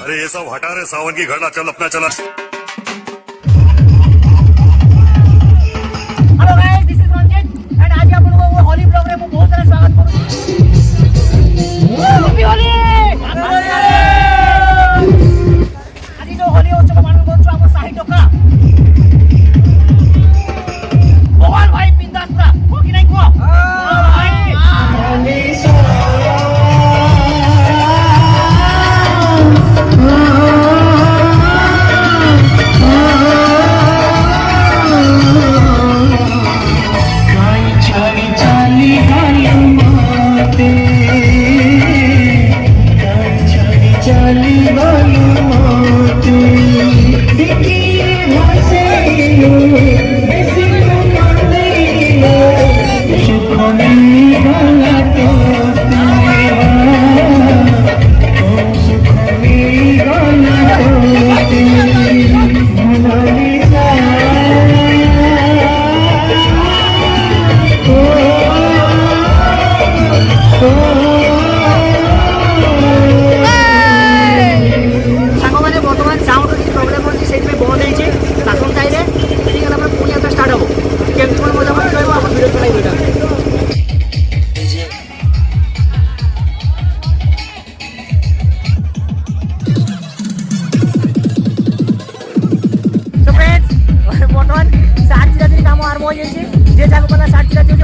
अरे ये सब हटा रहे, सावन की घड़ा, चल अपना चला। Hello guys, this is Ranjit and आज आपण को होली ब्लॉग रे बहुत सारा स्वागत करू। हैप्पी होली। आज जो होली उत्सव पालन करछु हम साही टोका भगवान भाई बिंदास पूरा हो कि नहीं को भाई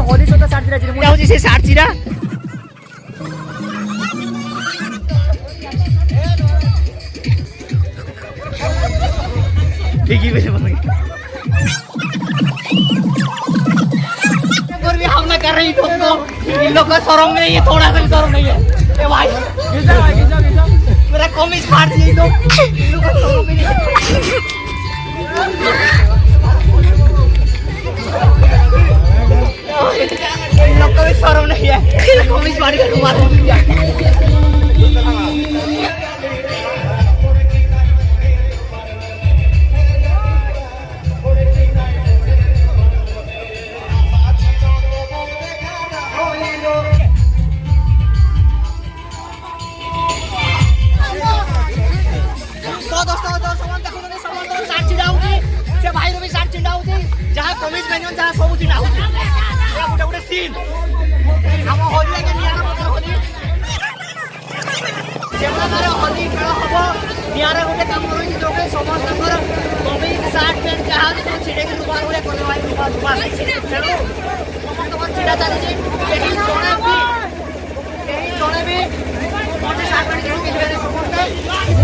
होली सुद्धा साडचिरा हमला कर रही दोस्तों, इन लोग का शर्म नहीं है, थोड़ा सा भी शर्म नहीं है। ए भाई मेरा कमीज फाड़ दिए इन लोग का शर्म नहीं है। इन लोग का भी शर्म नहीं है, कमीज फाड़ के मार दिया। कमीज पहन जहाँ सब चिन्ह गोटे गोटे सीन हम होली आगे निआरा मजा होली होली खेल हम निआरा गोटे काम कर समस्त कमीज सार्ट पैंट जहाँ छिड़े दुबार भाई दुबार दुबार तेणु समस्त छिड़ा चली जड़े भी सार्ट पैंट समस्त